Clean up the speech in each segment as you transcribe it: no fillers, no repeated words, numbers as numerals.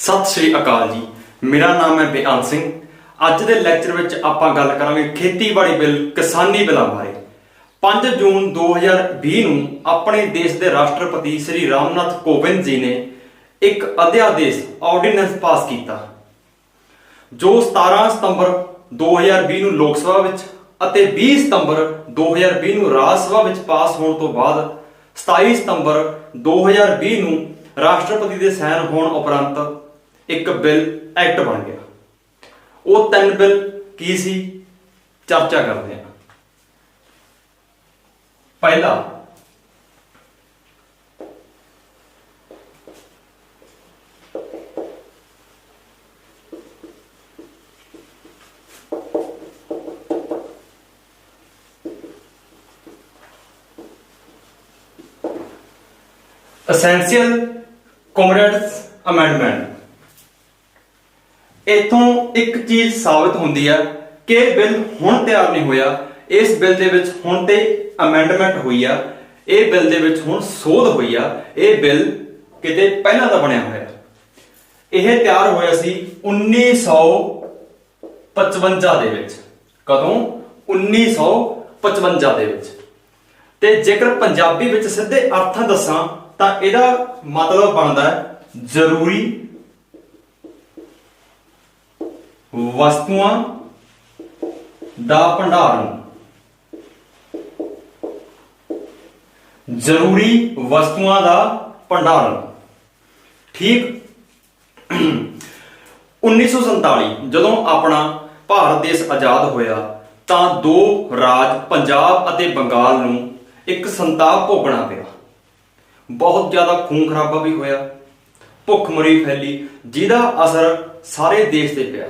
सत श्री अकाल जी। मेरा नाम है बेअंत सिंह। अज के लैक्चर में आपां गल करांगे खेतीबाड़ी बिल किसानी बिलों बारे। 5 जून 2020 नूं अपने देश के राष्ट्रपति श्री रामनाथ कोविंद जी ने एक अध्यादेश ऑर्डीनेंस पास किया जो 17 सितंबर 2020 नूं लोक सभा विच अते 20 सितंबर 2020 नूं राज सभा विच पास होने तो बाद 27 सितंबर 2020 नूं राष्ट्रपति के साइन होने उपरंत एक बिल एक्ट बन गया। वो 3 बिल की सी चर्चा करते हैं। पहला एसेंशियल कमोडिटीज अमेंडमेंट। इथों एक चीज साबित होती है कि बिल हुण तैयार नहीं होया। इस बिल दे विच हुण ते अमेंडमेंट हुई आ। ये बिल दे विच हुण सोध हुई आ। ये बिल किते पहला दा बनिया होया। यह तैयार होया सी 1955 दे विच। कदों 1955 दे विच। ते जेकर पंजाबी विच सीधे अर्थ दसां तां इहदा मतलब बनदा है जरूरी वस्तुआं दा भंडारण। जरूरी वस्तुआं दा भंडारण। ठीक 1947 जदों अपना भारत देश आजाद होया तां 2 राज पंजाब अते बंगाल नूं एक संताप भोगना पिया। बहुत ज्यादा खून खराबा भी होया, भुखमरी फैली जिहदा असर सारे देश ते पिया।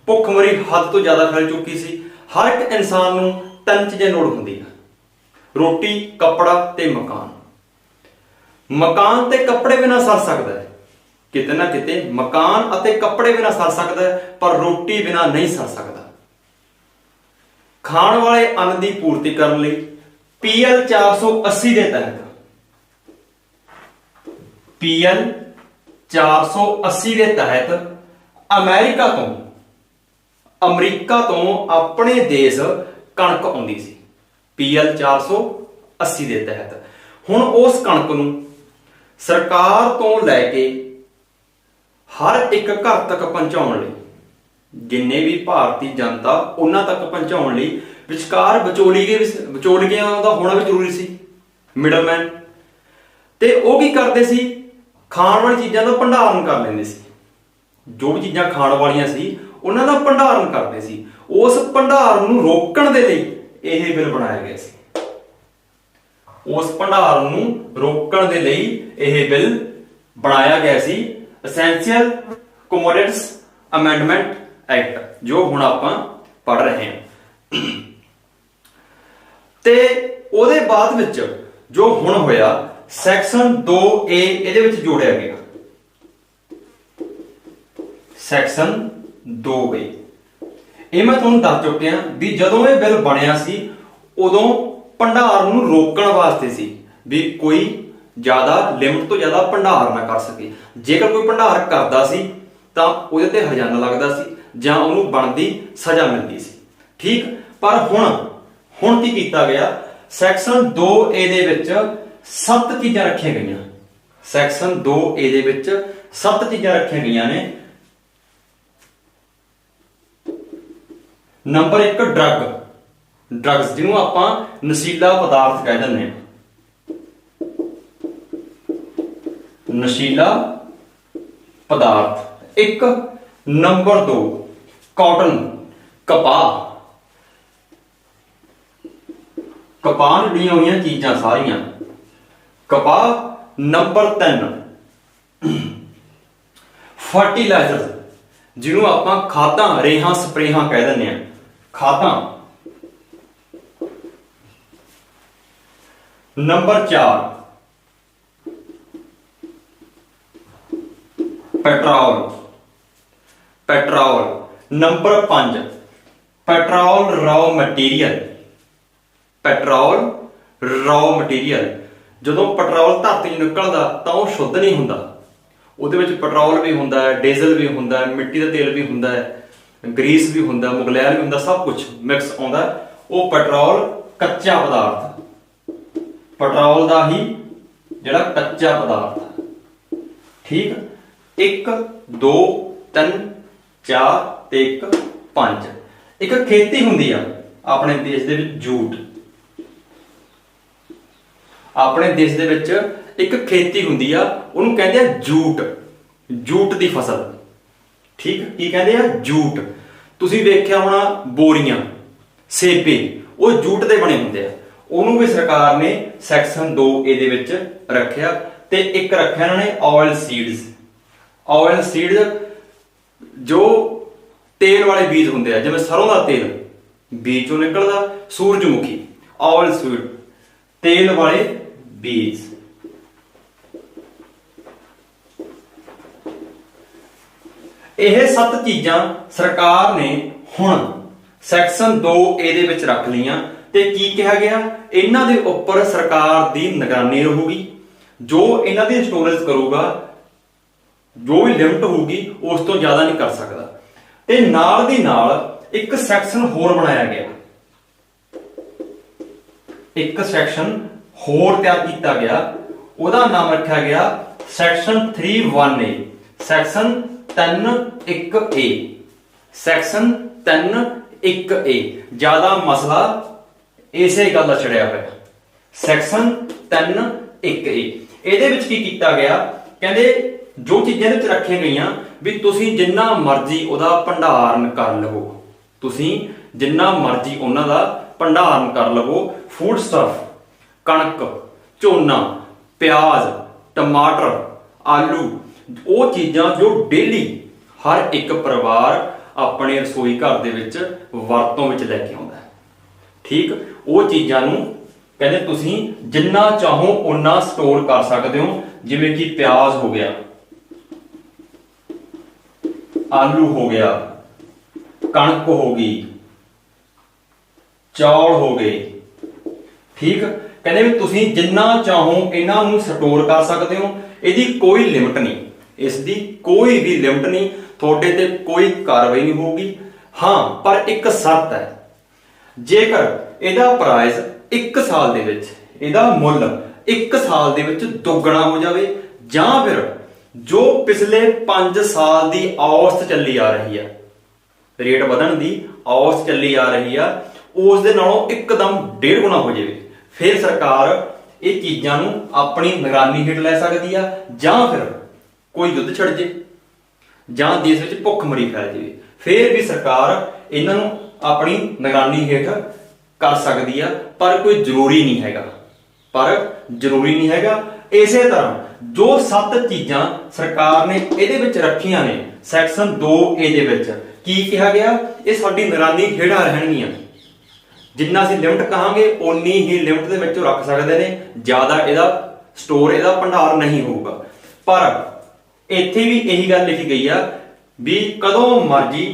भुखमरी हद तो ज्यादा फैल चुकी सी। हर एक इंसान नूं 3 चीज़ां लोड़ हुंदी है, रोटी, कपड़ा ते मकान। मकान ते कपड़े बिना सर सकदा है, किते ना किते मकान अते कपड़े बिना सर सकदा है, पर रोटी बिना नहीं सर सकदा। खाण वाले अन्न की पूर्ति करने लई PL 480 के तहत PL 480 के तहत अमरीका तो अपने देश कणक आउंदी सी। PL 480 के तहत हुण उस कणक नूं सरकार तो लैके हर एक घर तक पहुंचाउण लई, जिन्ने भी भारतीय जनता उन्हां तक पहुंचाउण लई विचकार विचोलियां दा होना भी जरूरी सी, मिडलमैन। ते वो की करदे सी, खाण वाली चीज़ां दा भंडारण कर लैंदे सी। जो भी चीज़ां खाण वालियां सी उन्हां दा भंडारण करदे सी। उस भंडारण नूं रोकण दे लई यह बिल बनाया गया सी। उस भंडारण नूं रोकण दे लई यह बिल बनाया गया सी, एसेंशियल कमोडिटीज अमेंडमेंट एक्ट, जो हुण आपां पढ़ रहे हैं। ते उहदे बाद विच जो हुण होया सैक्शन 2A इहदे विच जोड़िया गया। सैक्शन 2A ਇਹ मैं तुहानूं दस चुकिया भी जदों ये बिल बनिया सी उदों भंडार नूं रोकण वास्ते सी भी कोई ज्यादा लिमिट तो ज्यादा भंडार ना कर सके। जेकर कोई भंडार करदा सी तां उहदे ते हरजाना लगदा सी जां उहनूं बनदी सज़ा मिलदी सी। ठीक, पर हुण की कीता गया, सैक्शन 2A दे विच 7 चीज़ां रखियां गईयां। सैक्शन 2A दे विच 7 चीज़ां रखियां गईयां ने। नंबर 1 ड्रग्स, जिन्हों आपां नशीला पदार्थ कह दिंदे हां। नशीला पदार्थ 1। नंबर 2 कॉटन, कपाह जुड़ियां हुई चीज़ां सारियां, कपाह। नंबर 3 फर्टिलाइजर, जिन्हों आपां खादां रेहां स्प्रेहां कह दिंदे हां, खादां। Number 4 petrol. Number 5 petrol raw material. जदों पेट्रोल धरती निकलदा तां वह शुद्ध नहीं हुंदा, ਉਹਦੇ ਵਿੱਚ ਪੈਟਰੋਲ ਵੀ ਹੁੰਦਾ ਹੈ, ਡੀਜ਼ਲ ਵੀ ਹੁੰਦਾ ਹੈ, ਮਿੱਟੀ ਦਾ ਤੇਲ ਵੀ ਹੁੰਦਾ ਹੈ, ਗਰੀਸ ਵੀ ਹੁੰਦਾ, ਮੁਗਲੈਲ ਵੀ ਹੁੰਦਾ, ਸਭ ਕੁਝ ਮਿਕਸ ਆਉਂਦਾ। ਉਹ ਪੈਟਰੋਲ ਕੱਚਾ ਪਦਾਰਥ, ਪੈਟਰੋਲ ਦਾ ਹੀ ਜਿਹੜਾ ਕੱਚਾ ਪਦਾਰਥ। ਠੀਕ, 1 2 3 4 ਤੇ 1 5। ਇੱਕ ਖੇਤੀ ਹੁੰਦੀ ਆ ਆਪਣੇ ਦੇਸ਼ ਦੇ ਵਿੱਚ ਜੂਟ। ਆਪਣੇ ਦੇਸ਼ ਦੇ ਵਿੱਚ ਇੱਕ ਖੇਤੀ ਹੁੰਦੀ ਆ, ਉਹਨੂੰ ਕਹਿੰਦੇ ਆ ਜੂਟ, ਜੂਟ ਦੀ ਫਸਲ। ਠੀਕ, ਕੀ ਕਹਿੰਦੇ ਆ? ਜੂਟ। ਤੁਸੀਂ ਵੇਖਿਆ ਹੋਣਾ ਬੋਰੀਆਂ, ਸੇਬੇ, ਉਹ ਜੂਟ ਦੇ ਬਣੇ ਹੁੰਦੇ ਆ। ਉਹਨੂੰ ਵੀ ਸਰਕਾਰ ਨੇ ਸੈਕਸ਼ਨ 2A ਦੇ ਵਿੱਚ ਰੱਖਿਆ। ਤੇ ਇੱਕ ਰੱਖਿਆ ਇਹਨਾਂ ਨੇ ਆਇਲ ਸੀਡਸ। ਆਇਲ ਸੀਡ ਜੋ ਤੇਲ ਵਾਲੇ ਬੀਜ ਹੁੰਦੇ ਆ, ਜਿਵੇਂ ਸਰੋਂ ਦਾ ਤੇਲ ਬੀਜ ਚੋਂ ਨਿਕਲਦਾ, ਸੂਰਜਮੁਖੀ, ਆਇਲ ਸੀਡ, ਤੇਲ ਵਾਲੇ ਬੀਜ। ਇਹ 7 ਚੀਜ਼ਾਂ ਸਰਕਾਰ ਨੇ ਹੁਣ ਸੈਕਸ਼ਨ 2A ਦੇ ਵਿੱਚ ਰੱਖ ਲਈਆਂ। ਤੇ ਕੀ ਕਿਹਾ ਗਿਆ? ਇਹਨਾਂ ਦੇ ਉੱਪਰ ਸਰਕਾਰ ਦੀ ਨਿਗਰਾਨੀ ਰਹੂਗੀ। ਜੋ ਇਹਨਾਂ ਦੀ ਸਟੋਰੇਜ ਕਰੂਗਾ, ਜੋ ਵੀ ਲਿਮਟ ਹੋਊਗੀ, ਉਸ ਤੋਂ ਜ਼ਿਆਦਾ ਨਹੀਂ ਕਰ ਸਕਦਾ। ਤੇ ਨਾਲ ਦੀ ਨਾਲ ਇੱਕ ਸੈਕਸ਼ਨ ਹੋਰ ਬਣਾਇਆ ਗਿਆ, ਇੱਕ ਸੈਕਸ਼ਨ ਹੋਰ ਤਿਆਰ ਕੀਤਾ ਗਿਆ। ਉਹਦਾ ਨਾਮ ਰੱਖਿਆ ਗਿਆ section 3(1)A, section 3(1)A, section 3(1)A। ਜ਼ਿਆਦਾ ਮਸਲਾ ਇਸੇ ਗੱਲ ਦਾ ਛੜਿਆ ਹੋਇਆ, ਸੈਕਸ਼ਨ 3(1)A। ਇਹਦੇ ਵਿੱਚ ਕੀ ਕੀਤਾ ਗਿਆ? ਕਹਿੰਦੇ ਜੋ ਚੀਜ਼ਾਂ ਇਹਦੇ ਵਿੱਚ ਰੱਖੀਆਂ ਗਈਆਂ ਵੀ ਤੁਸੀਂ ਜਿੰਨਾ ਮਰਜ਼ੀ ਉਹਦਾ ਭੰਡਾਰਨ ਕਰ ਲਵੋ, ਤੁਸੀਂ ਜਿੰਨਾ ਮਰਜ਼ੀ ਉਹਨਾਂ ਦਾ ਭੰਡਾਰਨ ਕਰ ਲਵੋ। ਫੂਡ ਸਟਫ, ਕਣਕ, ਝੋਨਾ, ਪਿਆਜ਼, ਟਮਾਟਰ, ਆਲੂ, ਉਹ ਚੀਜ਼ਾਂ ਜੋ ਡੇਲੀ ਹਰ ਇੱਕ ਪਰਿਵਾਰ ਆਪਣੇ ਰਸੋਈ ਘਰ ਦੇ ਵਿੱਚ ਵਰਤੋਂ ਵਿੱਚ ਲੈ ਕੇ ਆਉਂਦਾ ਹੈ। ਠੀਕ, ਉਹ ਚੀਜ਼ਾਂ ਨੂੰ ਕਹਿੰਦੇ ਤੁਸੀਂ ਜਿੰਨਾ ਚਾਹੋ ਓਨਾ ਸਟੋਰ ਕਰ ਸਕਦੇ ਹੋ। ਜਿਵੇਂ ਕਿ ਪਿਆਜ਼ ਹੋ ਗਿਆ, ਆਲੂ ਹੋ ਗਿਆ, ਕਣਕ ਹੋ ਗਈ, ਚੌਲ ਹੋ ਗਏ। ਠੀਕ, ਕਹਿੰਦੇ ਵੀ ਤੁਸੀਂ ਜਿੰਨਾ ਚਾਹੋ ਇਹਨਾਂ ਨੂੰ ਸਟੋਰ ਕਰ ਸਕਦੇ ਹੋ। ਇਹਦੀ ਕੋਈ ਲਿਮਟ ਨਹੀਂ, ਇਸ ਦੀ ਕੋਈ ਵੀ ਲਿਮਟ ਨਹੀਂ, ਤੁਹਾਡੇ ਤੇ ਕੋਈ ਕਾਰਵਾਈ ਨਹੀਂ ਹੋਊਗੀ। ਹਾਂ, ਪਰ ਇੱਕ ਸ਼ਰਤ ਹੈ, ਜੇਕਰ ਇਹਦਾ ਪ੍ਰਾਈਸ 1 ਸਾਲ ਦੇ ਵਿੱਚ, ਇਹਦਾ ਮੁੱਲ 1 ਸਾਲ ਦੇ ਵਿੱਚ ਦੁੱਗਣਾ ਹੋ ਜਾਵੇ, ਜਾਂ ਫਿਰ ਜੋ ਪਿਛਲੇ 5 ਸਾਲ ਦੀ ਔਸਤ ਚੱਲੀ ਆ ਰਹੀ ਹੈ, ਰੇਟ ਵਧਣ ਦੀ ਔਸਤ ਚੱਲੀ ਆ ਰਹੀ ਆ, ਉਸ ਦੇ ਨਾਲੋਂ ਇੱਕਦਮ 1.5 ਗੁਣਾ ਹੋ ਜਾਵੇ, ਫਿਰ ਸਰਕਾਰ ਇਹ ਚੀਜ਼ਾਂ ਨੂੰ ਆਪਣੀ ਨਿਗਰਾਨੀ ਹੇਠ ਲੈ ਸਕਦੀ ਆ। ਜਾਂ ਫਿਰ ਕੋਈ ਯੁੱਧ ਛਿੜ ਜੇ, ਜਾਂ ਦੇਸ਼ ਵਿੱਚ ਭੁੱਖਮਰੀ ਫੈਲ ਜਾਵੇ, ਫਿਰ ਵੀ ਸਰਕਾਰ ਇਹਨਾਂ ਨੂੰ ਆਪਣੀ ਨਿਗਰਾਨੀ ਹੇਠ ਕਰ ਸਕਦੀ ਆ। ਪਰ ਕੋਈ ਜ਼ਰੂਰੀ ਨਹੀਂ ਹੈਗਾ, ਪਰ ਜ਼ਰੂਰੀ ਨਹੀਂ ਹੈਗਾ। ਇਸੇ ਤਰ੍ਹਾਂ ਜੋ 7 ਚੀਜ਼ਾਂ ਸਰਕਾਰ ਨੇ ਇਹਦੇ ਵਿੱਚ ਰੱਖੀਆਂ ਨੇ ਸੈਕਸ਼ਨ 2A ਦੇ ਵਿੱਚ, ਕੀ ਕਿਹਾ ਗਿਆ? ਇਹ ਸਾਡੀ ਨਿਗਰਾਨੀ ਹੇਠਾਂ ਰਹਿਣਗੀਆਂ। ਜਿੰਨਾ ਅਸੀਂ ਲਿਮਟ ਕਹਾਂਗੇ ਓਨੀ ਹੀ ਲਿਮਟ ਦੇ ਵਿੱਚ ਰੱਖ ਸਕਦੇ ਨੇ, ਜ਼ਿਆਦਾ ਇਹਦਾ ਸਟੋਰ, ਇਹਦਾ ਭੰਡਾਰ ਨਹੀਂ ਹੋਊਗਾ। ਪਰ ਇੱਥੇ ਵੀ ਇਹੀ ਗੱਲ ਲਿਖੀ ਗਈ ਆ ਵੀ ਕਦੋਂ ਮਰਜ਼ੀ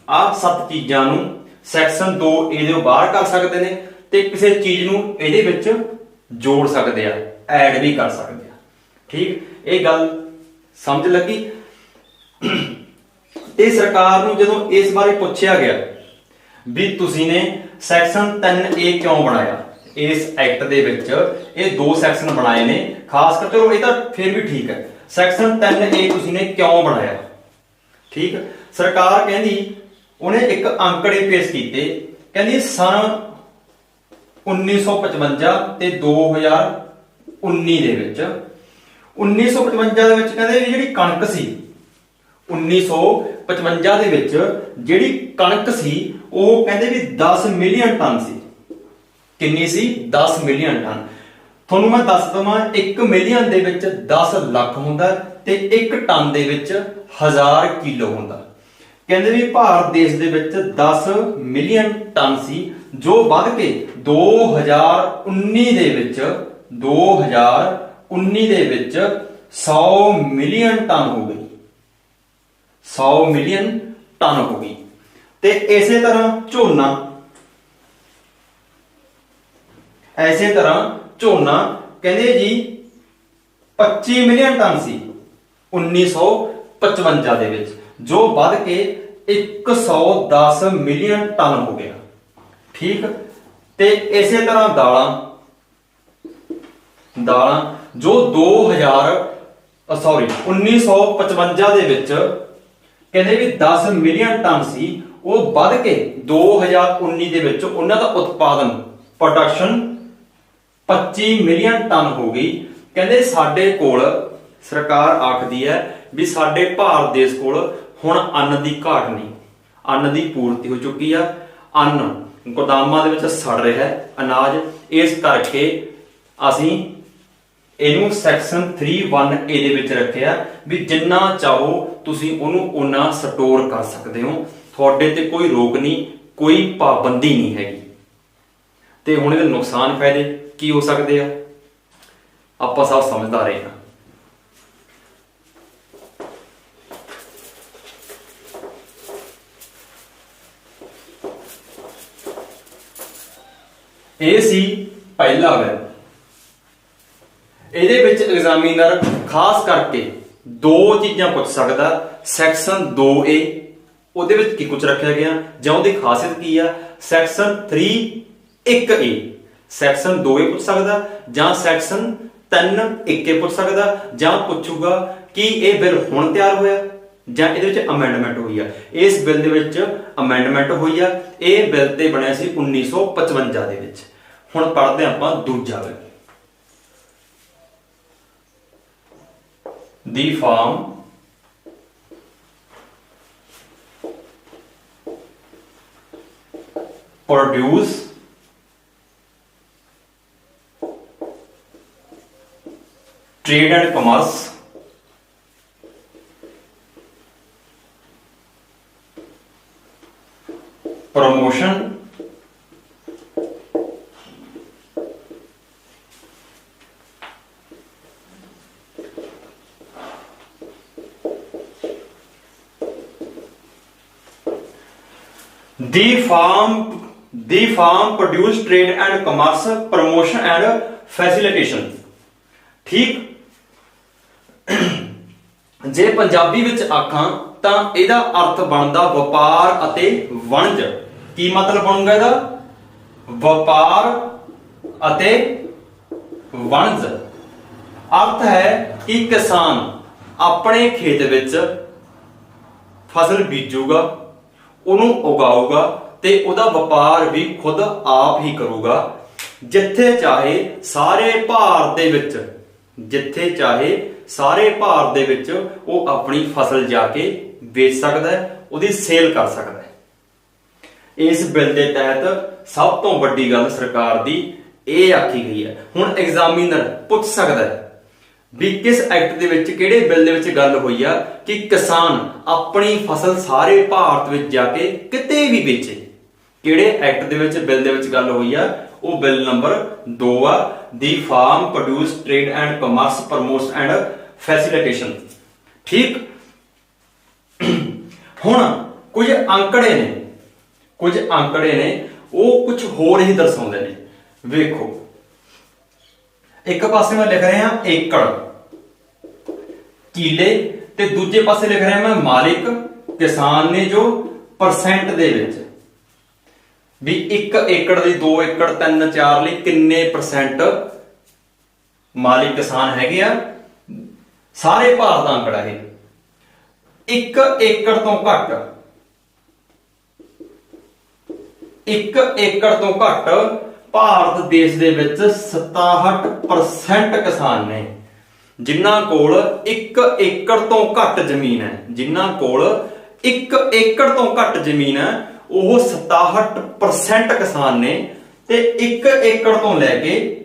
ਆਹ 7 ਚੀਜ਼ਾਂ ਨੂੰ ਸੈਕਸ਼ਨ 2A ਦੇ ਬਾਹਰ ਕਰ ਸਕਦੇ ਨੇ ਤੇ ਕਿਸੇ ਚੀਜ਼ ਨੂੰ ਇਹਦੇ ਵਿੱਚ ਜੋੜ ਸਕਦੇ ਆ, ਐਡ ਵੀ ਕਰ ਸਕਦੇ ਆ। ਠੀਕ, ਇਹ ਗੱਲ ਸਮਝ ਲੱਗੀ? ਤੇ ਸਰਕਾਰ ਨੂੰ ਜਦੋਂ ਇਸ ਬਾਰੇ ਪੁੱਛਿਆ ਗਿਆ ਵੀ ਤੁਸੀਂ ਨੇ ਸੈਕਸ਼ਨ 3A ਕਿਉਂ ਬਣਾਇਆ, ਇਸ ਐਕਟ ਦੇ ਵਿੱਚ ਇਹ 2 ਸੈਕਸ਼ਨ ਬਣਾਏ ਨੇ ਖਾਸ ਕਰ, ਚਲੋ ਇਹ ਤਾਂ ਫਿਰ ਵੀ ਠੀਕ ਹੈ। ਸੈਕਸ਼ਨ 3A ਤੁਸੀਂ ਨੇ ਕਿਉਂ ਬਣਾਇਆ? ਠੀਕ, ਸਰਕਾਰ ਕਹਿੰਦੀ, ਉਹਨੇ ਇੱਕ ਅੰਕੜੇ ਪੇਸ਼ ਕੀਤੇ, ਕਹਿੰਦੀ ਸਨ 1955 ਤੇ 2019 ਦੇ ਵਿੱਚ, 1955 ਦੇ ਵਿੱਚ ਕਹਿੰਦੇ ਜਿਹੜੀ ਕਣਕ ਸੀ, 1955 ਦੇ ਵਿੱਚ ਜਿਹੜੀ ਕਣਕ ਸੀ ਉਹ ਕਹਿੰਦੇ ਵੀ 10 ਮਿਲੀਅਨ ਟਨ ਸੀ। ਕਿੰਨੀ ਸੀ? 10 ਮਿਲੀਅਨ ਟਨ। ਤੁਹਾਨੂੰ ਮੈਂ ਦੱਸ ਦਵਾਂ, 1 ਮਿਲੀਅਨ ਦੇ ਵਿੱਚ 10 ਲੱਖ ਹੁੰਦਾ ਤੇ 1 ਟਨ ਦੇ ਵਿੱਚ 1000 ਕਿਲੋ ਹੁੰਦਾ। ਕਹਿੰਦੇ ਵੀ ਭਾਰਤ ਦੇਸ਼ ਦੇ ਵਿੱਚ 10 ਮਿਲੀਅਨ ਟਨ ਸੀ, ਜੋ ਵੱਧ ਕੇ 2019 ਦੇ ਵਿੱਚ 100 ਮਿਲੀਅਨ ਟਨ ਹੋ ਗਈ, 100 ਮਿਲੀਅਨ ਟਨ ਹੋ ਗਈ। ਤੇ ਇਸੇ ਤਰ੍ਹਾਂ ਝੋਨਾ ਕਹਿੰਦੇ ਜੀ 25 ਮਿਲੀਅਨ ਟਨ ਸੀ, 1955 ਦੇ ਵਿੱਚ, ਜੋ ਵੱਧ ਕੇ 110 ਮਿਲੀਅਨ ਟਨ ਹੋ ਗਿਆ। ਠੀਕ। ਤੇ ਇਸੇ ਤਰ੍ਹਾਂ ਦਾਲਾਂ ਜੋ 1955 ਦੇ ਵਿੱਚ ਕਹਿੰਦੇ ਵੀ 10 ਮਿਲੀਅਨ ਟਨ ਸੀ, ਉਹ ਵੱਧ ਕੇ 2019 ਦੇ ਵਿੱਚ ਉਹਨਾਂ ਦਾ ਉਤਪਾਦਨ ਪ੍ਰੋਡਕਸ਼ਨ 25 ਮਿਲੀਅਨ ਟਨ ਹੋ ਗਈ। ਕਹਿੰਦੇ ਸਾਡੇ ਕੋਲ, ਸਰਕਾਰ ਆਖਦੀ ਹੈ ਵੀ ਸਾਡੇ ਭਾਰਤ ਦੇਸ਼ ਕੋਲ ਹੁਣ ਅੰਨ ਦੀ ਘਾਟ ਨਹੀਂ, ਅੰਨ ਦੀ ਪੂਰਤੀ ਹੋ ਚੁੱਕੀ ਆ, ਅੰਨ ਗੋਦਾਮਾਂ ਦੇ ਵਿੱਚ ਸੜ ਰਿਹਾ ਹੈ ਅਨਾਜ। ਇਸ ਕਰਕੇ ਅਸੀਂ ਇਹਨੂੰ ਸੈਕਸ਼ਨ 3(1)A ਦੇ ਵਿੱਚ ਰੱਖਿਆ ਵੀ ਜਿੰਨਾ ਚਾਹੋ ਤੁਸੀਂ ਉਹਨੂੰ ਓਨਾ ਸਟੋਰ ਕਰ ਸਕਦੇ ਹੋ, ਤੁਹਾਡੇ ਤੇ ਕੋਈ ਰੋਕ ਨਹੀਂ, ਕੋਈ ਪਾਬੰਦੀ ਨਹੀਂ ਹੈਗੀ। ਤੇ ਹੁਣ ਇਹਦੇ ਨੁਕਸਾਨ ਫਾਇਦੇ ਕੀ ਹੋ ਸਕਦੇ ਆ, ਆਪਾਂ ਸਭ ਸਮਝਦਾਰ ਹਾਂ। ਇਹ ਸੀ ਪਹਿਲਾ ਬਿੱਲ। ਇਹਦੇ ਵਿੱਚ ਐਗਜ਼ਾਮੀਨਰ ਖਾਸ ਕਰਕੇ ਦੋ ਚੀਜ਼ਾਂ ਪੁੱਛ ਸਕਦਾ। ਸੈਕਸ਼ਨ 2A ਉਹਦੇ ਵਿੱਚ ਕੀ ਕੁਝ ਰੱਖਿਆ ਗਿਆ ਜਾਂ ਉਹਦੀ ਖਾਸੀਅਤ ਕੀ ਆ, ਸੈਕਸ਼ਨ 3(1)A ਸੈਕਸ਼ਨ 2A ਪੁੱਛ ਸਕਦਾ, ਜਾਂ ਸੈਕਸ਼ਨ 3(1)A ਪੁੱਛ ਸਕਦਾ, ਜਾਂ ਪੁੱਛੂਗਾ ਕਿ ਇਹ ਬਿੱਲ ਹੁਣ ਤਿਆਰ ਹੋਇਆ ਜਾਂ ਇਹਦੇ ਵਿੱਚ ਅਮੈਂਡਮੈਂਟ ਹੋਈ ਆ। ਇਸ ਬਿੱਲ ਦੇ ਵਿੱਚ ਅਮੈਂਡਮੈਂਟ ਹੋਈ ਆ, ਇਹ ਬਿੱਲ ਤੇ ਬਣਿਆ ਸੀ 1955 ਦੇ ਵਿੱਚ। ਹੁਣ ਪੜ੍ਹਦੇ ਆਪਾਂ ਦੂਜਾ bill. The farm produce trade and commerce promotion The farm produce trade and commerce promotion and facilitation। ਠੀਕ। ਜੇ ਪੰਜਾਬੀ ਵਿੱਚ ਆਖਾਂ ਤਾਂ ਇਹਦਾ ਅਰਥ ਬਣਦਾ ਵਪਾਰ ਅਤੇ ਵਣਜ। ਕੀ ਮਤਲਬ ਬਣੂਗਾ ਇਹਦਾ? ਵਪਾਰ ਅਤੇ ਵਣਜ। ਅਰਥ ਹੈ ਕਿ ਕਿਸਾਨ ਆਪਣੇ ਖੇਤ ਵਿੱਚ ਫਸਲ ਬੀਜੂਗਾ, ਉਹਨੂੰ ਉਗਾਊਗਾ ਤੇ ਉਹਦਾ ਵਪਾਰ ਵੀ ਖੁਦ ਆਪ ਹੀ ਕਰੂਗਾ। ਜਿੱਥੇ ਚਾਹੇ ਸਾਰੇ ਭਾਰਤ ਦੇ ਵਿੱਚ ਉਹ ਆਪਣੀ ਫਸਲ ਜਾ ਕੇ ਵੇਚ ਸਕਦਾ ਹੈ, ਉਹਦੀ ਸੇਲ ਕਰ ਸਕਦਾ ਹੈ। ਇਸ ਬਿੱਲ ਦੇ ਤਹਿਤ ਸਭ ਤੋਂ ਵੱਡੀ ਗੱਲ ਸਰਕਾਰ ਦੀ ਇਹ ਆਖੀ ਗਈ ਹੈ। ਹੁਣ ਐਗਜ਼ਾਮੀਨਰ ਪੁੱਛ ਸਕਦਾ ਹੈ ਵੀ ਕਿਸ ਐਕਟ ਦੇ ਵਿੱਚ, ਕਿਹੜੇ ਬਿੱਲ ਦੇ ਵਿੱਚ ਗੱਲ ਹੋਈ ਆ ਕਿ ਕਿਸਾਨ ਆਪਣੀ ਫਸਲ ਸਾਰੇ ਭਾਰਤ ਵਿੱਚ ਜਾ ਕੇ ਕਿਤੇ ਵੀ ਵੇਚੇ। ਕਿਹੜੇ ਐਕਟ ਦੇ ਵਿੱਚ, ਬਿੱਲ ਦੇ ਵਿੱਚ ਗੱਲ ਹੋਈ ਆ? ਉਹ ਬਿੱਲ ਨੰਬਰ 2 ਆ, the farm produce trade and commerce promotion and facilitation. ਠੀਕ। ਹੁਣ ਕੁਝ ਅੰਕੜੇ ਨੇ ਉਹ ਕੁਝ ਹੋਰ ਹੀ ਦਰਸਾਉਂਦੇ ਨੇ। ਵੇਖੋ, ਇੱਕ ਪਾਸੇ ਮੈਂ ਲਿਖ ਰਿਹਾ ਏਕੜ ਕਿਲੇ ਤੇ ਦੂਜੇ ਪਾਸੇ ਲਿਖ ਰਿਹਾ ਮੈਂ ਮਾਲਿਕ ਕਿਸਾਨ ਨੇ ਜੋ ਪਰਸੈਂਟ ਦੇ ਵਿੱਚ ਵੀ 1 ਏਕੜ ਦੀ 2 ਏਕੜ 3 4 ਲਈ ਕਿੰਨੇ ਪਰਸੈਂਟ ਮਾਲਿਕ ਕਿਸਾਨ ਹੈਗੇ ਆ। ਸਾਰੇ ਭਾਰਤ ਦਾ ਅੰਕੜਾ ਇਹ 1 ਏਕੜ ਤੋਂ ਘੱਟ 1 ਏਕੜ ਤੋਂ ਘੱਟ ਭਾਰਤ ਦੇਸ਼ ਦੇ ਵਿੱਚ 67% ਕਿਸਾਨ ਨੇ ਜਿਨ੍ਹਾਂ ਕੋਲ 1 ਏਕੜ ਤੋਂ ਘੱਟ ਜ਼ਮੀਨ ਹੈ। ਜਿਨ੍ਹਾਂ ਕੋਲ 1 ਏਕੜ ਤੋਂ ਘੱਟ ਜ਼ਮੀਨ ਹੈ ਉਹ 67% ਕਿਸਾਨ ਨੇ। ਤੇ 1 ਏਕੜ ਤੋਂ ਲੈ ਕੇ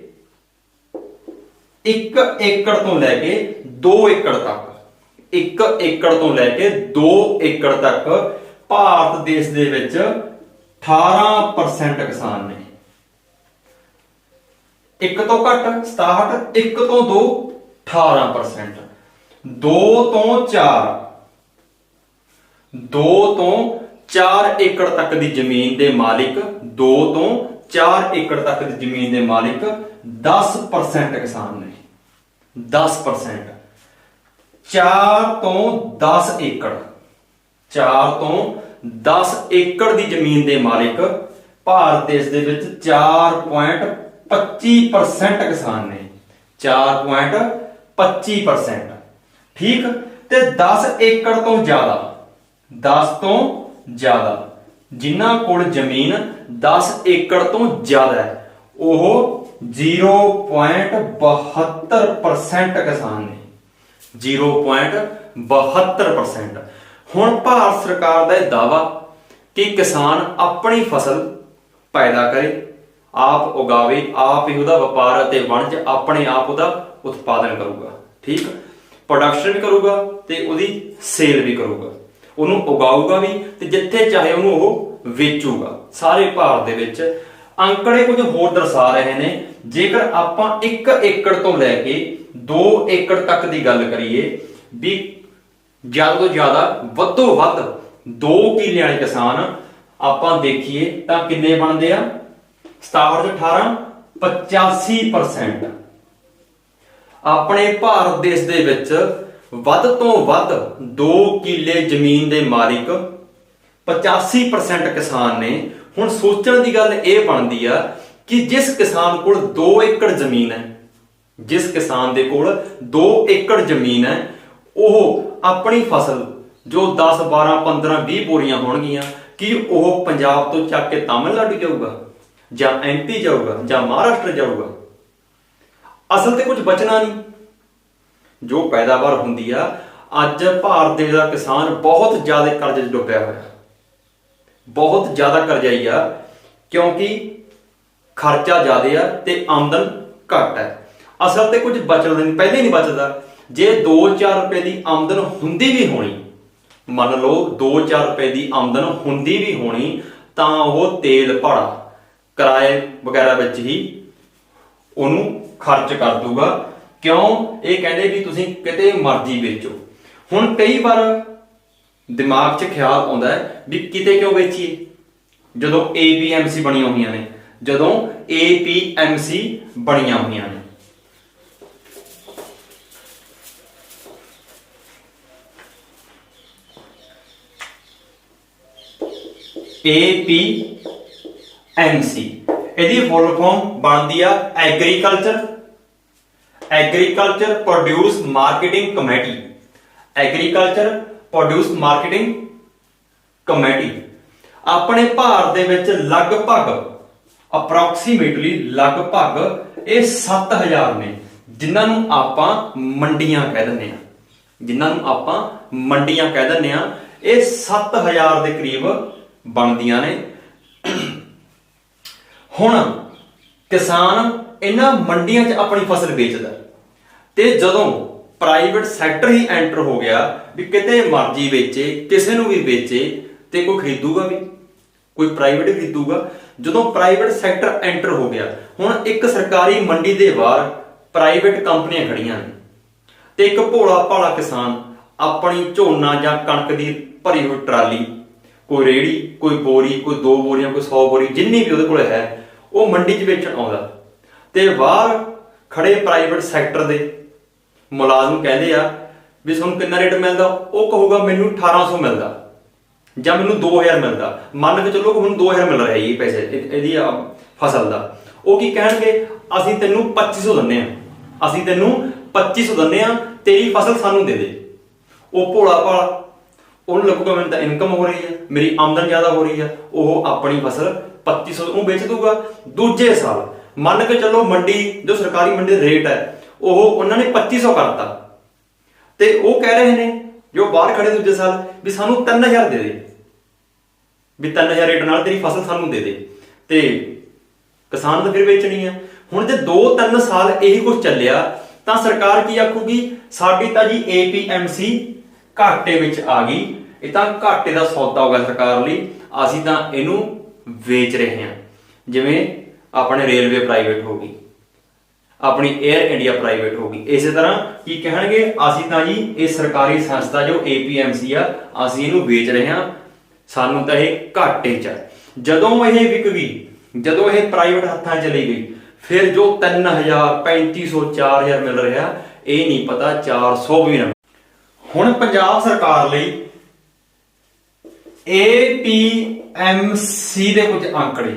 2 ਏਕੜ ਤੱਕ 1 ਏਕੜ ਤੋਂ ਲੈ ਕੇ 2 ਏਕੜ ਤੱਕ ਭਾਰਤ ਦੇਸ਼ ਦੇ ਵਿੱਚ 18% ਕਿਸਾਨ ਨੇ। 1 ਤੋਂ ਘੱਟ 67, 1 ਤੋਂ 2 18%, 2 ਤੋਂ 4 ਏਕੜ ਤੱਕ ਦੀ ਜ਼ਮੀਨ ਦੇ ਮਾਲਿਕ 2 ਤੋਂ 4 ਏਕੜ ਤੱਕ ਦੀ ਜ਼ਮੀਨ ਦੇ ਮਾਲਿਕ 10% ਕਿਸਾਨ ਨੇ। 10%। 4 ਤੋਂ 10 ਏਕੜ 4 ਤੋਂ 10 ਏਕੜ ਦੀ ਜ਼ਮੀਨ ਦੇ ਮਾਲਿਕ ਭਾਰਤ ਦੇਸ਼ ਦੇ ਵਿੱਚ 4.25% ਕਿਸਾਨ ਨੇ। 4.25%, ਠੀਕ। ਤੇ 10 ਏਕੜ ਤੋਂ ਜ਼ਿਆਦਾ 10 ਤੋਂ ਜ਼ਿਆਦਾ ਜਿਨ੍ਹਾਂ ਕੋਲ ਜ਼ਮੀਨ 10 ਏਕੜ ਤੋਂ ਜ਼ਿਆਦਾ ਹੈ ਉਹ 0.72% ਕਿਸਾਨ ਨੇ। 0.72%। ਹੁਣ ਭਾਰਤ ਸਰਕਾਰ ਦਾ ਇਹ ਦਾਅਵਾ ਕਿ ਕਿਸਾਨ ਆਪਣੀ ਫਸਲ ਪੈਦਾ ਕਰੇ, ਆਪ ਉਗਾਵੇ, ਆਪ ਹੀ ਉਹਦਾ ਵਪਾਰ ਅਤੇ ਵਣਜ ਆਪਣੇ ਆਪ ਉਹਦਾ ਉਤਪਾਦਨ ਕਰੂਗਾ, ਠੀਕ। ਪ੍ਰੋਡਕਸ਼ਨ ਵੀ ਕਰੂਗਾ ਤੇ ਉਹਦੀ ਸੇਲ ਵੀ ਕਰੂਗਾ, ਉਹਨੂੰ ਉਗਾਊਗਾ ਵੀ ਤੇ ਜਿੱਥੇ ਚਾਹੇ ਉਹਨੂੰ ਉਹ ਵੇਚੂਗਾ ਸਾਰੇ ਭਾਰਤ ਦੇ ਵਿੱਚ। ਅੰਕੜੇ ਕੁਝ ਹੋਰ ਦਰਸਾ ਰਹੇ ਨੇ। ਜੇਕਰ ਆਪਾਂ 1 ਏਕੜ ਤੋਂ ਲੈ ਕੇ 2 ਏਕੜ ਤੱਕ ਦੀ ਗੱਲ ਕਰੀਏ ਵੀ ਜ਼ਿਆਦਾ ਤੋਂ ਜ਼ਿਆਦਾ ਵੱਧੋ ਵੱਧ 2 ਕਿੱਲੇ ਵਾਲੇ ਕਿਸਾਨ ਆਪਾਂ ਦੇਖੀਏ ਤਾਂ ਕਿੰਨੇ ਬਣਦੇ ਆ? 67 18 85%। ਆਪਣੇ ਭਾਰਤ ਦੇਸ਼ ਦੇ ਵਿੱਚ ਵੱਧ ਤੋਂ ਵੱਧ 2 ਕਿੱਲੇ ਜ਼ਮੀਨ ਦੇ ਮਾਲਿਕ 85% ਕਿਸਾਨ ਨੇ। ਹੁਣ ਸੋਚਣ ਦੀ ਗੱਲ ਇਹ ਬਣਦੀ ਆ ਕਿ ਜਿਸ ਕਿਸਾਨ ਕੋਲ 2 ਏਕੜ ਜ਼ਮੀਨ ਹੈ, ਜਿਸ ਕਿਸਾਨ ਦੇ ਕੋਲ 2 ਏਕੜ ਜ਼ਮੀਨ ਹੈ, ਉਹ ਆਪਣੀ ਫਸਲ ਜੋ 10 12 15 20 ਬੋਰੀਆਂ ਹੋਣਗੀਆਂ, ਕਿ ਉਹ ਪੰਜਾਬ ਤੋਂ ਚੱਕ ਕੇ ਤਾਮਿਲਨਾਡੂ ਜਾਊਗਾ ਜਾਂ MP ਜਾਊਗਾ ਜਾਂ ਮਹਾਰਾਸ਼ਟਰ ਜਾਊਗਾ? ਅਸਲ ਤੇ ਕੁਝ ਬਚਣਾ ਨਹੀਂ। ਜੋ ਪੈਦਾਵਾਰ ਹੁੰਦੀ ਆ, ਅੱਜ ਭਾਰਤ ਦੇ ਦਾ ਕਿਸਾਨ ਬਹੁਤ ਜ਼ਿਆਦਾ ਕਰਜ਼ੇ 'ਚ ਡੁੱਬਿਆ ਹੋਇਆ, ਬਹੁਤ ਜ਼ਿਆਦਾ ਕਰਜ਼ਾਈ ਆ, ਕਿਉਂਕਿ ਖਰਚਾ ਜ਼ਿਆਦਾ ਆ ਤੇ ਆਮਦਨ ਘੱਟ ਹੈ। ਅਸਲ ਤੇ ਕੁਝ ਬਚਣਾ ਨਹੀਂ, ਪਹਿਲੇ ਨਹੀਂ ਬਚਦਾ। ਜੇ 2-4 ਰੁਪਏ ਦੀ ਆਮਦਨ ਹੁੰਦੀ ਵੀ ਹੋਣੀ, ਮੰਨ ਲਓ 2-4 ਰੁਪਏ ਦੀ ਆਮਦਨ ਹੁੰਦੀ ਵੀ ਹੋਣੀ, ਤਾਂ ਉਹ ਤੇਲ ਭਾੜਾ ਕਿਰਾਏ ਵਗੈਰਾ ਵਿੱਚ ਹੀ ਉਹਨੂੰ ਖਰਚ ਕਰ ਦੂਗਾ। ਕਿਉਂ? ਇਹ ਕਹਿੰਦੇ ਵੀ ਤੁਸੀਂ ਕਿਤੇ ਮਰਜ਼ੀ ਵੇਚੋ। ਹੁਣ ਕਈ ਵਾਰ ਦਿਮਾਗ 'ਚ ਖਿਆਲ ਆਉਂਦਾ ਹੈ ਵੀ ਕਿਤੇ ਕਿਉਂ ਵੇਚੀਏ, ਜਦੋਂ APMC ਬਣੀਆਂ ਹੋਈਆਂ ਨੇ, ਜਦੋਂ APMC ਬਣੀਆਂ ਹੋਈਆਂ ਨੇ। APMC ਇਹਦੀ ਫੁੱਲ ਫਾਰਮ ਬਣਦੀ ਆ agriculture produce marketing committee. Agriculture produce marketing committee ਆਪਣੇ ਭਾਰਤ ਦੇ ਵਿੱਚ ਲਗਭਗ ਅਪਰੋਕਸੀਮੇਟਲੀ ਲਗਭਗ ਇਹ 7000 ਨੇ, ਜਿਨ੍ਹਾਂ ਨੂੰ ਆਪਾਂ ਮੰਡੀਆਂ ਕਹਿ ਦਿੰਦੇ ਆ। ਜਿਨ੍ਹਾਂ ਨੂੰ ਆਪਾਂ ਮੰਡੀਆਂ ਕਹਿ ਦਿੰਦੇ ਆ, ਇਹ 7000 ਦੇ ਕਰੀਬ ਬਣਦੀਆਂ ਨੇ। ਹੁਣ ਕਿਸਾਨ ਇਹਨਾਂ ਮੰਡੀਆਂ 'ਚ ਆਪਣੀ ਫਸਲ ਵੇਚਦਾ ਤੇ ਜਦੋਂ ਪ੍ਰਾਈਵੇਟ ਸੈਕਟਰ ਹੀ ਐਂਟਰ ਹੋ ਗਿਆ ਵੀ ਕਿਤੇ ਮਰਜ਼ੀ ਵੇਚੇ, ਕਿਸੇ ਨੂੰ ਵੀ ਵੇਚੇ ਤੇ ਕੋਈ ਖਰੀਦੂਗਾ ਵੀ, ਕੋਈ ਪ੍ਰਾਈਵੇਟ ਖਰੀਦੂਗਾ। ਜਦੋਂ ਪ੍ਰਾਈਵੇਟ ਸੈਕਟਰ ਐਂਟਰ ਹੋ ਗਿਆ, ਹੁਣ ਇੱਕ ਸਰਕਾਰੀ ਮੰਡੀ ਦੇ ਬਾਹਰ ਪ੍ਰਾਈਵੇਟ ਕੰਪਨੀਆਂ ਖੜੀਆਂ ਨੇ ਤੇ ਇੱਕ ਭੋਲਾ ਭਾਲਾ ਕਿਸਾਨ ਆਪਣੀ ਝੋਨਾ ਜਾਂ ਕਣਕ ਦੀ ਭਰੀ ਹੋਈ ਟਰਾਲੀ, ਕੋਈ ਰੇੜੀ, ਕੋਈ ਬੋਰੀ, ਕੋਈ 2 ਬੋਰੀਆਂ, ਕੋਈ 100 ਬੋਰੀ, ਜਿੰਨੀ ਵੀ ਉਹਦੇ ਕੋਲ ਹੈ, ਉਹ ਮੰਡੀ 'ਚ ਵੇਚਣ ਆਉਂਦਾ ਤੇ ਬਾਹਰ ਖੜੇ ਪ੍ਰਾਈਵੇਟ ਸੈਕਟਰ ਦੇ ਮੁਲਾਜ਼ਮ ਕਹਿੰਦੇ ਆ ਵੀ ਤੁਹਾਨੂੰ ਕਿੰਨਾ ਰੇਟ ਮਿਲਦਾ? ਉਹ ਕਹੂਗਾ ਮੈਨੂੰ 1800 ਮਿਲਦਾ ਜਾਂ ਮੈਨੂੰ 2000 ਮਿਲਦਾ। ਮੰਨ ਕੇ ਚੱਲੋ ਹੁਣ 2000 ਮਿਲ ਰਿਹਾ ਇਹ ਪੈਸੇ ਇਹਦੀ ਫਸਲ ਦਾ। ਉਹ ਕੀ ਕਹਿਣਗੇ? ਅਸੀਂ ਤੈਨੂੰ 2500 ਦਿੰਦੇ ਆ, ਅਸੀਂ ਤੈਨੂੰ 2500 ਦਿੰਦੇ ਆ, ਤੇਰੀ ਫਸਲ ਸਾਨੂੰ ਦੇ ਦੇ। ਉਹ ਭੋਲਾ ਭਾਲਾ, ਉਹਨੂੰ ਲੱਗੂਗਾ ਮੈਨੂੰ ਤਾਂ ਇਨਕਮ ਹੋ ਰਹੀ ਹੈ, ਮੇਰੀ ਆਮਦਨ ਜ਼ਿਆਦਾ ਹੋ ਰਹੀ ਹੈ, ਉਹ ਆਪਣੀ ਫਸਲ 2500 ਨੂੰ ਵੇਚ ਦੂਗਾ। ਦੂਜੇ ਸਾਲ ਮੰਨ ਕੇ ਚੱਲੋ ਮੰਡੀ ਜੋ ਸਰਕਾਰੀ ਮੰਡੀ ਦਾ ਰੇਟ ਹੈ ਉਹ ਉਹਨਾਂ ਨੇ 2500 ਕਰਤਾ ਤੇ ਉਹ ਕਹਿ ਰਹੇ ਨੇ ਜੋ ਬਾਹਰ ਖੜੇ ਦੂਜੇ ਸਾਲ ਵੀ ਸਾਨੂੰ 3000 ਦੇ ਦੇ, ਵੀ 3000 ਰੇਟ ਨਾਲ ਤੇਰੀ ਫਸਲ ਸਾਨੂੰ ਦੇ ਦੇ, ਤੇ ਕਿਸਾਨ ਤਾਂ ਫਿਰ ਵੇਚਣੀ ਆ। ਹੁਣ ਜੇ 2-3 ਸਾਲ ਇਹੀ ਕੁਝ ਚੱਲਿਆ ਤਾਂ ਸਰਕਾਰ ਕੀ ਆਖੂਗੀ? ਸਾਡੀ ਤਾਂ ਜੀ APMC ਘਾਟੇ ਵਿੱਚ ਆ ਗਈ, ਇਹ ਤਾਂ ਘਾਟੇ ਦਾ ਸੌਦਾ ਹੋ ਗਿਆ ਸਰਕਾਰ ਲਈ, ਅਸੀਂ ਤਾਂ ਇਹਨੂੰ ਵੇਚ ਰਹੇ ਹਾਂ। ਜਿਵੇਂ ਆਪਣੇ ਰੇਲਵੇ ਪ੍ਰਾਈਵੇਟ ਹੋ ਗਈ, ਆਪਣੀ 에ਅਰ ਇੰਡੀਆ ਪ੍ਰਾਈਵੇਟ ਹੋ ਗਈ। ਇਸੇ ਤਰ੍ਹਾਂ ਕੀ ਕਹਿਣਗੇ? ਅਸੀਂ ਤਾਂ ਜੀ ਇਹ ਸਰਕਾਰੀ ਸੰਸਥਾ ਜੋ APMC ਆ, ਅਸੀਂ ਇਹਨੂੰ ਵੇਚ ਰਹੇ ਹਾਂ, ਸਾਨੂੰ ਤਾਂ ਇਹ ਘਾਟੇ 'ਚ ਹੈ। ਜਦੋਂ ਇਹ ਵਿਕ ਗਈ, ਜਦੋਂ ਇਹ ਪ੍ਰਾਈਵੇਟ ਹੱਥਾਂ 'ਚ ਚਲੀ ਗਈ, ਫਿਰ ਜੋ 3000 3500 4000 ਮਿਲ ਰਿਹਾ, ਇਹ ਨਹੀਂ ਪਤਾ 400 ਵੀ ਨਾ। ਹੁਣ ਪੰਜਾਬ ਸਰਕਾਰ ਲਈ APMC ਦੇ ਕੁਝ ਅੰਕੜੇ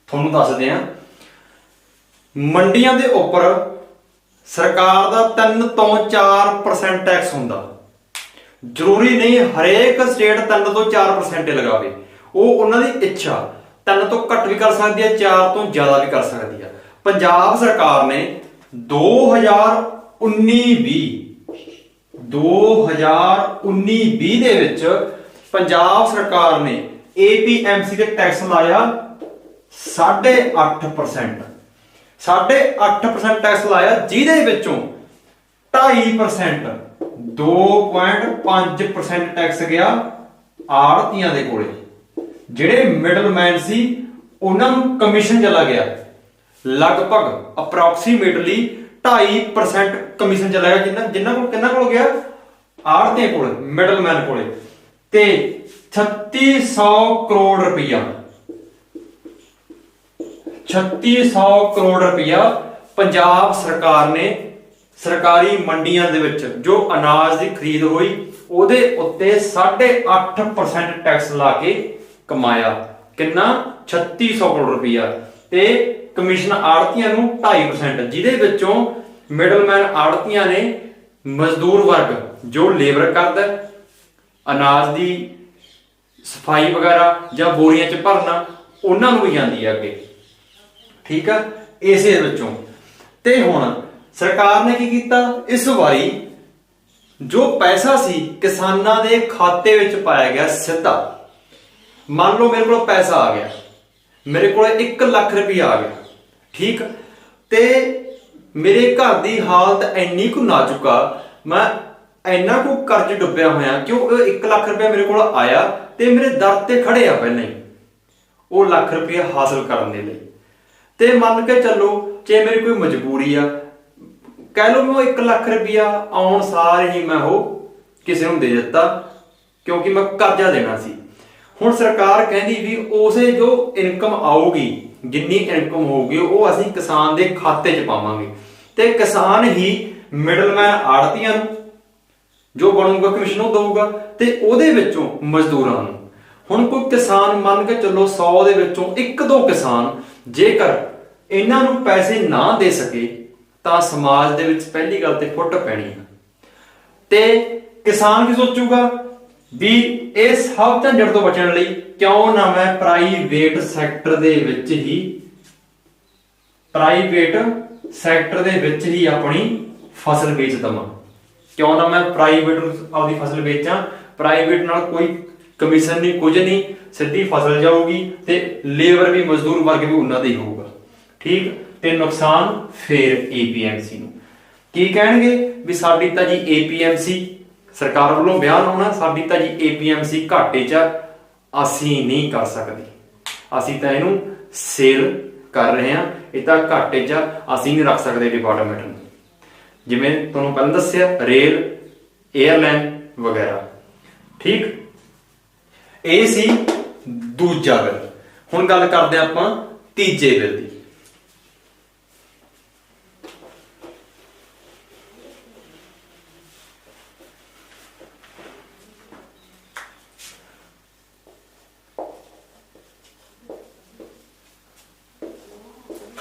ਤੁਹਾਨੂੰ ਦੱਸਦੇ ਆ। ਮੰਡੀਆਂ ਦੇ ਉੱਪਰ ਸਰਕਾਰ ਦਾ 3 ਤੋਂ 4% ਟੈਕਸ ਹੁੰਦਾ। ਜ਼ਰੂਰੀ ਨਹੀਂ ਹਰੇਕ ਸਟੇਟ 3 ਤੋਂ 4% ਲਗਾਵੇ, ਉਹ ਉਹਨਾਂ ਦੀ ਇੱਛਾ। 3 ਤੋਂ ਘੱਟ ਵੀ ਕਰ ਸਕਦੀ ਹੈ, 4 ਤੋਂ ਜ਼ਿਆਦਾ ਵੀ ਕਰ ਸਕਦੀ ਹੈ। ਪੰਜਾਬ ਸਰਕਾਰ ਨੇ 2019-20 ਦੇ ਵਿੱਚ ਪੰਜਾਬ ਸਰਕਾਰ ਨੇ APMC ਤੇ ਟੈਕਸ ਲਾਇਆ 8.5%। 8.5% ਟੈਕਸ ਲਾਇਆ, ਜਿਹਦੇ ਵਿੱਚੋਂ 2.5% 2.5% ਟੈਕਸ ਗਿਆ ਆੜਤੀਆਂ ਦੇ ਕੋਲੇ। ਜਿਹੜੇ ਮਿਡਲਮੈਨ ਸੀ ਉਹਨਾਂ ਨੂੰ ਕਮਿਸ਼ਨ ਚਲਾ ਗਿਆ, ਲਗਭਗ ਅਪਰੋਕਸੀਮੇਟਲੀ 2.5% ਕਮਿਸ਼ਨ ਚਲਾ ਗਿਆ। ਜਿੰਨਾ ਕੋਲ ਕਿੰਨਾ ਕੋਲ ਗਿਆ? ਆੜਤੀਆਂ ਕੋਲੇ, ਮਿਡਲਮੈਨ ਕੋਲੇ। ਤੇ 3600 ਕਰੋੜ ਰੁਪਇਆ 3600 ਕਰੋੜ ਰੁਪਇਆ ਪੰਜਾਬ ਸਰਕਾਰ ਨੇ ਸਰਕਾਰੀ ਮੰਡੀਆਂ ਦੇ ਵਿੱਚ ਜੋ ਅਨਾਜ ਦੀ ਖਰੀਦ ਹੋਈ ਉਹਦੇ ਉੱਤੇ 8.5% ਟੈਕਸ ਲਾ ਕੇ ਕਮਾਇਆ। ਕਿੰਨਾ? 3600 ਕਰੋੜ ਰੁਪਇਆ। ਤੇ ਕਮਿਸ਼ਨ ਆੜਤੀਆਂ ਨੂੰ 2.5%, ਜਿਹਦੇ ਵਿੱਚੋਂ ਮਿਡਲਮੈਨ ਆੜਤੀਆਂ ਨੇ ਮਜ਼ਦੂਰ ਵਰਗ ਜੋ ਲੇਬਰ ਕਰਦਾ, ਅਨਾਜ ਦੀ ਸਫਾਈ ਵਗੈਰਾ ਜਾਂ ਬੋਰੀਆਂ 'ਚ ਭਰਨਾ, ਉਹਨਾਂ ਨੂੰ ਵੀ ਜਾਂਦੀ ਹੈ ਅੱਗੇ। ਠੀਕ ਆ, ਇਸੇ ਵਿੱਚੋਂ। ਤੇ ਹੁਣ ਸਰਕਾਰ ਨੇ ਕੀ ਕੀਤਾ? ਇਸ ਵਾਰੀ ਜੋ ਪੈਸਾ ਸੀ ਕਿਸਾਨਾਂ ਦੇ ਖਾਤੇ ਵਿੱਚ ਪਾਇਆ ਗਿਆ ਸਿੱਧਾ। ਮੰਨ ਲਓ ਮੇਰੇ ਕੋਲ ਪੈਸਾ ਆ ਗਿਆ, ਮੇਰੇ ਕੋਲ 1 ਲੱਖ ਰੁਪਇਆ ਆ ਗਿਆ। ਠੀਕ, ਤੇ ਮੇਰੇ ਘਰ ਦੀ ਹਾਲਤ ਇੰਨੀ ਕੁ ਨਾਜ਼ੁਕ ਆ, ਮੈਂ ਇੰਨਾ ਕੁ ਕਰਜ਼ ਡੁੱਬਿਆ ਹੋਇਆ ਕਿ ਉਹ 1 ਲੱਖ ਰੁਪਇਆ ਮੇਰੇ ਕੋਲ ਆਇਆ ਤੇ ਮੇਰੇ ਦਰ ਤੇ ਖੜੇ ਆ ਪਹਿਲਾਂ ਹੀ ਉਹ ਲੱਖ ਰੁਪਇਆ ਹਾਸਲ ਕਰਨ ਦੇ ਲਈ। ਤੇ ਮੰਨ ਕੇ ਚੱਲੋ ਜੇ ਮੇਰੀ ਕੋਈ ਮਜਬੂਰੀ ਆ, ਕਹਿ ਲਓ ਮੈਂ 1 ਲੱਖ ਰੁਪਇਆ ਆਉਣ ਸਾਰ ਹੀ ਮੈਂ ਉਹ ਕਿਸੇ ਨੂੰ ਦੇ ਦਿੱਤਾ ਕਿਉਂਕਿ ਮੈਂ ਕਰਜ਼ਾ ਦੇਣਾ ਸੀ। ਹੁਣ ਸਰਕਾਰ ਕਹਿੰਦੀ ਵੀ ਉਸੇ ਜੋ ਇਨਕਮ ਆਊਗੀ, ਜਿੰਨੀ ਇਨਕਮ ਹੋਊਗੀ ਉਹ ਅਸੀਂ ਕਿਸਾਨ ਦੇ ਖਾਤੇ 'ਚ ਪਾਵਾਂਗੇ ਤੇ ਕਿਸਾਨ ਹੀ ਮਿਡਲਮੈਨ ਆੜਤੀਆਂ ਨੂੰ ਜੋ ਬਣੂਗਾ ਕਮਿਸ਼ਨ ਉਹ ਦਊਗਾ ਤੇ ਉਹਦੇ ਵਿੱਚੋਂ ਮਜ਼ਦੂਰਾਂ ਨੂੰ। ਹੁਣ ਕੋਈ ਕਿਸਾਨ ਮੰਨ ਕੇ ਚੱਲੋ 100 ਦੇ ਵਿੱਚੋਂ 1-2 ਕਿਸਾਨ ਜੇਕਰ ਇਹਨਾਂ ਨੂੰ ਪੈਸੇ ਨਾ ਦੇ ਸਕੇ ਤਾਂ ਸਮਾਜ ਦੇ ਵਿੱਚ ਪਹਿਲੀ ਗੱਲ ਤੇ ਫੁੱਟ ਪੈਣੀ ਹੈ। ਤੇ ਕਿਸਾਨ ਕੀ ਸੋਚੂਗਾ ਵੀ ਇਹ ਸਭ ਝੰਜਟ ਤੋਂ ਬਚਣ ਲਈ ਕਿਉਂ ਨਾ ਮੈਂ ਪ੍ਰਾਈਵੇਟ ਸੈਕਟਰ ਦੇ ਵਿੱਚ ਹੀ ਆਪਣੀ ਫਸਲ ਵੇਚ ਦਵਾਂ। ਕਿਉਂ ਨਾ ਮੈਂ ਪ੍ਰਾਈਵੇਟ ਆਪਦੀ ਫਸਲ ਵੇਚਾਂ। ਪ੍ਰਾਈਵੇਟ ਨਾਲ ਕੋਈ ਕਮਿਸ਼ਨ ਨਹੀਂ, ਕੁਝ ਨਹੀਂ, ਸਿੱਧੀ ਫਸਲ ਜਾਊਗੀ ਤੇ ਲੇਬਰ ਵੀ, ਮਜ਼ਦੂਰ ਵਰਗ ਵੀ ਉਹਨਾਂ ਦਾ ਹੀ ਹੋਊਗਾ। ਠੀਕ, ਤੇ ਨੁਕਸਾਨ ਫੇਰ APMC ਨੂੰ। ਕੀ ਕਹਿਣਗੇ ਵੀ ਸਾਡੀ ਤਾਂ ਜੀ APMC ਸਰਕਾਰ ਵੱਲੋਂ ਬਿਆਨ ਆਉਣਾ, ਸਾਡੀ ਤਾਂ ਜੀ APMC ਘਾਟੇ 'ਚ, ਅਸੀਂ ਨਹੀਂ ਕਰ ਸਕਦੇ, ਅਸੀਂ ਤਾਂ ਇਹਨੂੰ ਸੇਲ ਕਰ ਰਹੇ ਹਾਂ, ਇਹ ਤਾਂ ਘਾਟੇ 'ਚ, ਅਸੀਂ ਨਹੀਂ ਰੱਖ ਸਕਦੇ ਡਿਪਾਰਟਮੈਂਟ ਨੂੰ। ਜਿਵੇਂ ਤੁਹਾਨੂੰ ਪਹਿਲਾਂ ਦੱਸਿਆ, ਰੇਲ, 에ਅਰਲਾਈਨ ਵਗੈਰਾ। ਠੀਕ, ਇਹ ਸੀ ਦੂਜਾ ਬਿੱਲ। ਹੁਣ ਗੱਲ ਕਰਦੇ ਆਪਾਂ ਤੀਜੇ bill the.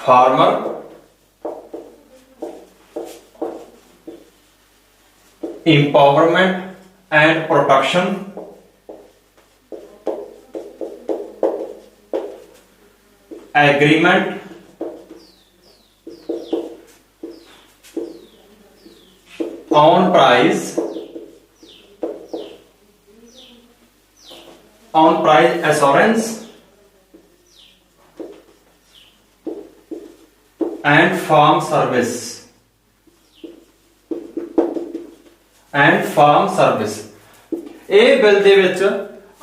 Farmer Empowerment and Protection Agreement on price assurance and farm service ਇਹ ਬਿੱਲ ਦੇ ਵਿੱਚ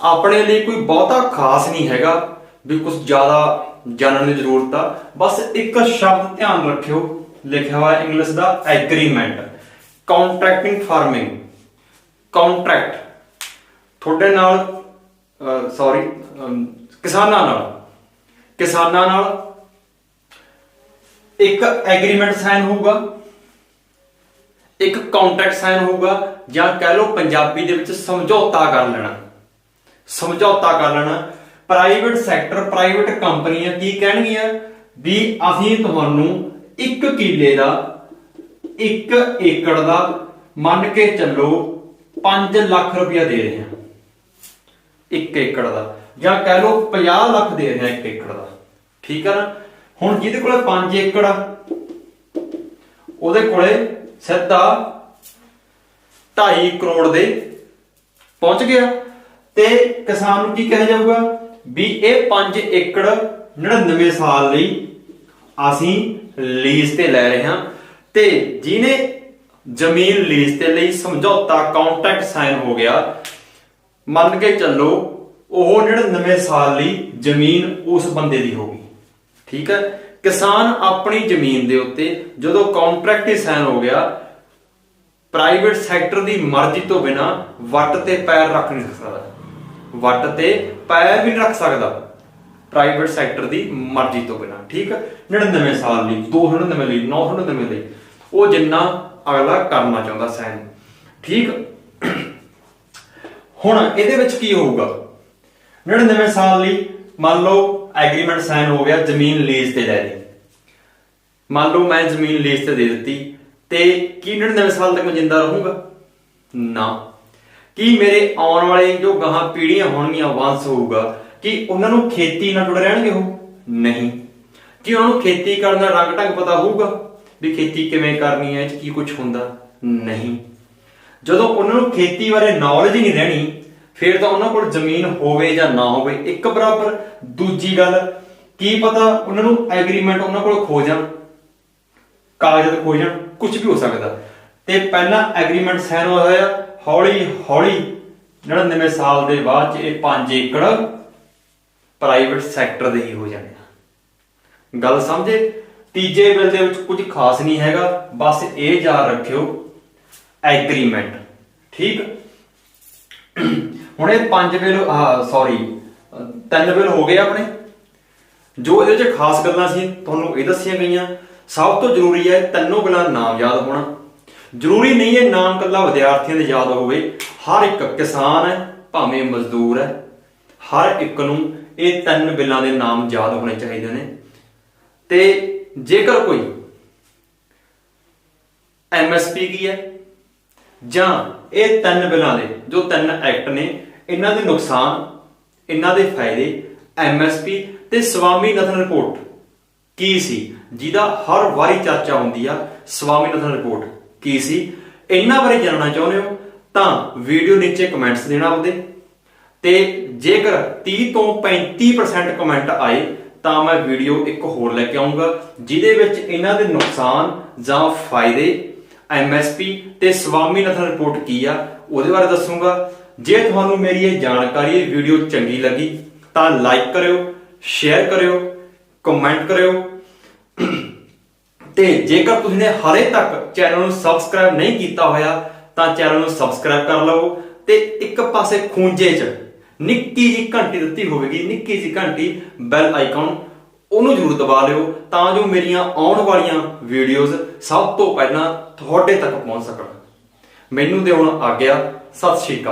ਆਪਣੇ ਲਈ ਕੋਈ ਬਹੁਤਾ ਖਾਸ ਨਹੀਂ ਹੈਗਾ ਵੀ ਕੁਝ ਜ਼ਿਆਦਾ ਜਾਣਨ ਦੀ ਜ਼ਰੂਰਤ ਆ। ਬਸ ਇੱਕ ਸ਼ਬਦ ਧਿਆਨ ਰੱਖਿਓ, ਲਿਖਿਆ ਹੋਇਆ ਇੰਗਲਿਸ਼ ਦਾ ਐਗਰੀਮੈਂਟ। ਕੰਟਰੈਕਟਿੰਗ ਫਾਰਮਿੰਗ, ਕੰਟਰੈਕਟ ਤੁਹਾਡੇ ਨਾਲ ਕਿਸਾਨਾਂ ਨਾਲ ਇੱਕ ਐਗਰੀਮੈਂਟ ਸਾਈਨ ਹੋਊਗਾ। ਇੱਕ ਕੰਟਰੈਕਟ ਸਾਈਨ ਹੋਊਗਾ, ਜਾਂ ਕਹਿ ਲਓ ਪੰਜਾਬੀ ਦੇ ਵਿੱਚ ਸਮਝੌਤਾ ਕਰ ਲੈਣਾ। ਸਮਝੌਤਾ ਕਰ ਲੈਣਾ। ਪ੍ਰਾਈਵੇਟ ਸੈਕਟਰ, ਪ੍ਰਾਈਵੇਟ ਕੰਪਨੀਆਂ ਕੀ ਕਹਿਣਗੀਆਂ ਵੀ ਅਸੀਂ ਤੁਹਾਨੂੰ 1 ਕਿੱਲੇ ਦਾ 1 ਏਕੜ ਦਾ ਮੰਨ ਕੇ ਚੱਲੋ 5 ਲੱਖ ਰੁਪਇਆ ਦੇ ਰਹੇ ਹਾਂ 1 ਏਕੜ ਦਾ, ਜਾਂ ਕਹਿ ਲਓ 50 ਲੱਖ ਦੇ ਰਹੇ ਹਾਂ 1 ਏਕੜ ਦਾ। ਠੀਕ ਆ ਨਾ। ਹੁਣ ਜਿਹਦੇ ਕੋਲੇ 5 ਏਕੜ ਆ ਉਹਦੇ ਕੋਲੇ ਸਿੱਧਾ 2.5 ਕਰੋੜ ਦੇ ਪਹੁੰਚ ਗਿਆ, ਤੇ ਕਿਸਾਨ ਨੂੰ ਕੀ ਕਿਹਾ ਜਾਊਗਾ ਵੀ ਇਹ 5 ਏਕੜ 99 ਸਾਲ ਲਈ ਅਸੀਂ ਲੀਜ਼ ਤੇ ਲੈ ਰਹੇ ਹਾਂ। ਤੇ ਜਿਹਨੇ ਜ਼ਮੀਨ ਲੀਜ਼ ਤੇ ਲਈ ਸਮਝੌਤਾ ਕੰਟਰੈਕਟ ਸਾਈਨ ਹੋ ਗਿਆ, ਮੰਨ ਕੇ ਚੱਲੋ ਉਹ 99 ਸਾਲ ਲਈ ਜ਼ਮੀਨ ਉਸ ਬੰਦੇ ਦੀ ਹੋਗੀ। ਠੀਕ ਹੈ। ਕਿਸਾਨ ਆਪਣੀ ਜ਼ਮੀਨ ਦੇ ਉੱਤੇ ਜਦੋਂ ਕੰਟਰੈਕਟ ਹੀ ਸਾਈਨ ਹੋ ਗਿਆ, ਪ੍ਰਾਈਵੇਟ ਸੈਕਟਰ ਦੀ ਮਰਜ਼ੀ ਤੋਂ ਬਿਨਾ ਵੱਟ ਤੇ ਪੈਰ ਰੱਖ ਨਹੀਂ ਸਕਦਾ, ਵੱਟ ਤੇ ਪੈਰ ਵੀ ਨਹੀਂ ਰੱਖ ਸਕਦਾ ਪ੍ਰਾਈਵੇਟ ਸੈਕਟਰ ਦੀ ਮਰਜ਼ੀ ਤੋਂ ਬਿਨਾ। ਠੀਕ ਹੈ। 99 ਸਾਲ ਲਈ, 299 ਲਈ, 999 ਲਈ, ਉਹ ਜਿੰਨਾ ਅਗਲਾ ਕਰਨਾ ਚਾਹੁੰਦਾ ਸਾਈਨ। ਠੀਕ। ਹੁਣ ਇਹਦੇ ਵਿੱਚ ਕੀ ਹੋਊਗਾ, 99 ਸਾਲ ਲਈ ਮੰਨ ਲਓ ਐਗਰੀਮੈਂਟ ਸਾਈਨ ਹੋ ਗਿਆ, ਜ਼ਮੀਨ ਲੀਜ਼ ਤੇ ਲੈ ਲਈ। ਮੰਨ ਲਓ ਮੈਂ ਜ਼ਮੀਨ ਲੀਜ਼ ਤੇ ਦੇ ਦਿੱਤੀ, ਤੇ ਕੀ 99 ਸਾਲ ਤੱਕ ਮੈਂ ਜਿੰਦਾ ਰਹੂੰਗਾ? ਨਾ। ਕੀ ਮੇਰੇ ਆਉਣ ਵਾਲੇ ਜੋ ਗਾਹਾਂ ਪੀੜ੍ਹੀਆਂ ਹੋਣਗੀਆਂ, ਵੰਸ਼ ਹੋਊਗਾ, ਕਿ ਉਹਨਾਂ ਨੂੰ ਖੇਤੀ ਨਾਲ ਜੁੜੇ ਰਹਿਣਗੇ ਉਹ? ਨਹੀਂ। ਕੀ ਉਹਨਾਂ ਨੂੰ ਖੇਤੀ ਕਰਨ ਦਾ ਰੰਗ ਢੰਗ ਪਤਾ ਹੋਊਗਾ ਵੀ ਖੇਤੀ ਕਿਵੇਂ ਕਰਨੀ ਹੈ, ਇਹ 'ਚ ਕੀ ਕੁਝ ਹੁੰਦਾ? ਨਹੀਂ। ਜਦੋਂ ਉਹਨਾਂ ਨੂੰ ਖੇਤੀ ਬਾਰੇ ਨੌਲੇਜ ਹੀ ਨਹੀਂ ਰਹਿਣੀ, ਫਿਰ ਤਾਂ ਉਹਨਾਂ ਕੋਲ ਜ਼ਮੀਨ ਹੋਵੇ ਜਾਂ ਨਾ ਹੋਵੇ ਇੱਕ ਬਰਾਬਰ। ਦੂਜੀ ਗੱਲ, ਕੀ ਪਤਾ ਉਹਨਾਂ ਨੂੰ ਐਗਰੀਮੈਂਟ ਉਹਨਾਂ ਕੋਲ ਖੋ ਜਾਣ, ਕਾਗਜ਼ ਖੋ ਜਾਣ, ਕੁਝ ਵੀ ਹੋ ਸਕਦਾ। ਤੇ ਪਹਿਲਾਂ ਐਗਰੀਮੈਂਟ ਸਾਈਨ ਹੋਇਆ, ਹੌਲੀ ਹੌਲੀ 99 ਸਾਲ ਦੇ ਬਾਅਦ 'ਚ ਇਹ 5 ਏਕੜ ਪ੍ਰਾਈਵੇਟ ਸੈਕਟਰ ਦੇ ਹੀ ਹੋ ਜਾਣੇ ਆ। ਗੱਲ ਸਮਝੇ? ਤੀਜੇ ਬਿੱਲ ਦੇ ਵਿੱਚ ਕੁਝ ਖਾਸ ਨਹੀਂ ਹੈਗਾ, ਬਸ ਇਹ ਯਾਦ ਰੱਖਿਓ ਐਗਰੀਮੈਂਟ। ਠੀਕ। ਹੁਣ ਇਹ 5 ਬਿੱਲ 3 ਬਿੱਲ ਹੋ ਗਏ ਆਪਣੇ। ਜੋ ਇਹਦੇ 'ਚ ਖਾਸ ਗੱਲਾਂ ਸੀ ਤੁਹਾਨੂੰ ਇਹ ਦੱਸੀਆਂ ਗਈਆਂ। ਸਭ ਤੋਂ ਜ਼ਰੂਰੀ ਹੈ ਤਿੰਨੋਂ ਬਿੱਲਾਂ ਦਾ ਨਾਮ ਯਾਦ ਹੋਣਾ। ਜ਼ਰੂਰੀ ਨਹੀਂ ਹੈ ਨਾਮ ਇਕੱਲਾ ਵਿਦਿਆਰਥੀਆਂ ਦੇ ਯਾਦ ਹੋਵੇ, ਹਰ ਇੱਕ ਕਿਸਾਨ ਹੈ ਭਾਵੇਂ ਮਜ਼ਦੂਰ ਹੈ, ਹਰ ਇੱਕ ਨੂੰ ਇਹ 3 ਬਿੱਲਾਂ ਦੇ ਨਾਮ ਯਾਦ ਹੋਣੇ ਚਾਹੀਦੇ ਨੇ। ਤੇ ਜੇਕਰ ਕੋਈ MSP ਕੀ ਹੈ, ਜਾਂ ਇਹ 3 ਬਿੱਲਾਂ ਦੇ ਜੋ 3 ਐਕਟ ਨੇ, ਇਹਨਾਂ ਦੇ ਨੁਕਸਾਨ, ਇਹਨਾਂ ਦੇ ਫਾਇਦੇ, MSP ਤੇ ਸਵਾਮੀਨਾਥਨ ਰਿਪੋਰਟ ਕੀ ਸੀ, ਜਿਹਦਾ ਹਰ ਵਾਰੀ ਚਰਚਾ ਹੁੰਦੀ ਆ, ਸਵਾਮੀਨਾਥਨ ਰਿਪੋਰਟ ਕੀ ਸੀ, ਇਹਨਾਂ ਬਾਰੇ ਜਾਣਨਾ ਚਾਹੁੰਦੇ ਹੋ ਤਾਂ ਵੀਡੀਓ ਨੀਚੇ ਕਮੈਂਟਸ ਦੇਣਾ ਆਪਦੇ। ਤੇ ਜੇਕਰ 30 ਤੋਂ 35% ਕਮੈਂਟ ਆਏ ਤਾਂ ਮੈਂ ਵੀਡੀਓ ਇੱਕ ਹੋਰ ਲੈ ਕੇ ਆਉਂਗਾ, ਜਿਹਦੇ ਵਿੱਚ ਇਹਨਾਂ ਦੇ ਨੁਕਸਾਨ ਜਾਂ ਫਾਇਦੇ, MSP ਤੇ ਸਵਾਮੀਨਾਥਨ ਰਿਪੋਰਟ ਕੀ ਆ ਉਹਦੇ ਬਾਰੇ ਦੱਸੂਗਾ। ਜੇ ਤੁਹਾਨੂੰ ਮੇਰੀ ਇਹ ਜਾਣਕਾਰੀ, ਇਹ ਵੀਡੀਓ ਚੰਗੀ ਲੱਗੀ ਤਾਂ ਲਾਈਕ ਕਰਿਓ, ਸ਼ੇਅਰ ਕਰਿਓ, ਕਮੈਂਟ ਕਰਿਓ। ਤੇ ਜੇਕਰ ਤੁਸੀਂ ਨੇ ਹਾਲੇ ਤੱਕ ਚੈਨਲ ਨੂੰ ਸਬਸਕ੍ਰਾਈਬ ਨਹੀਂ ਕੀਤਾ ਹੋਇਆ ਤਾਂ ਚੈਨਲ ਨੂੰ ਸਬਸਕ੍ਰਾਈਬ ਕਰ ਲਵੋ, ਤੇ ਇੱਕ ਪਾਸੇ ਖੂੰਜੇ 'ਚ ਨਿੱਕੀ ਜਿਹੀ ਘੰਟੀ ਦਿੱਤੀ ਹੋਵੇਗੀ, ਨਿੱਕੀ ਜਿਹੀ ਘੰਟੀ, ਬੈਲ ਆਈਕਨ, ਉਹਨੂੰ ਜ਼ਰੂਰ ਦਬਾ ਲਿਓ ਤਾਂ ਜੋ ਮੇਰੀਆਂ ਆਉਣ ਵਾਲੀਆਂ ਵੀਡੀਓਜ਼ ਸਭ ਤੋਂ ਪਹਿਲਾਂ ਤੁਹਾਡੇ ਤੱਕ ਪਹੁੰਚ ਸਕਣ। ਮੈਨੂੰ ਦਿਓ ਹੁਣ ਆਗਿਆ। ਸਤਿ ਸ਼੍ਰੀ ਅਕਾਲ।